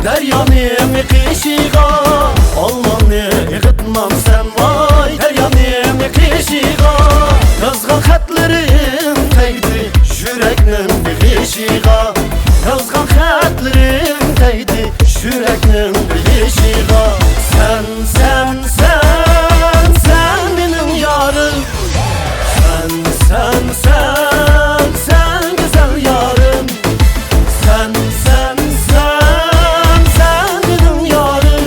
Deryanım kışığa Olmanı gıtmam sen vay Deryanım kışığa Kızgın xətlərim təydi Şürəknin qışığa Kızgın xətlərim təydi Şürəknin qışığa Sen benim yarım Sen güzel yarım Sen benim yarım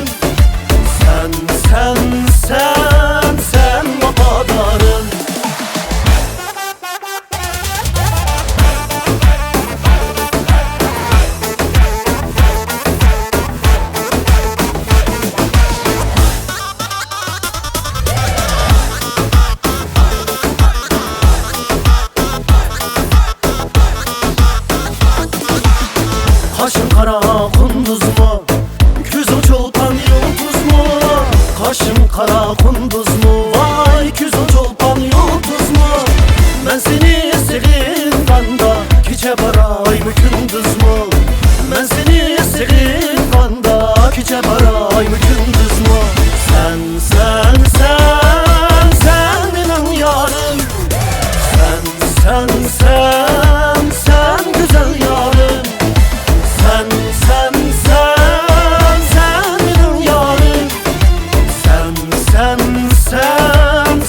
Sen vafadarım Kaşın kara kunduz mu? Küzün çolpan yıldız mu? Kaşın kara kunduz mu? Vay küzün çolpan yıldız mu? Ben seni sevganda Kiçe baray mı gündüz mu? Ben seni sevganda Kiçe baray mı gündüz mu? Sen benim yarım Sen güzel yarım Sen benim yarım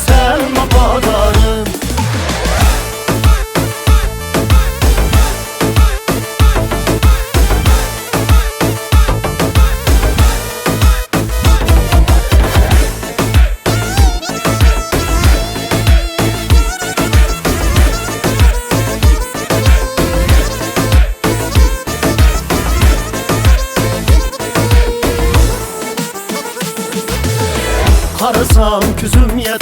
Sen vafadarım Karısam küzüm yedi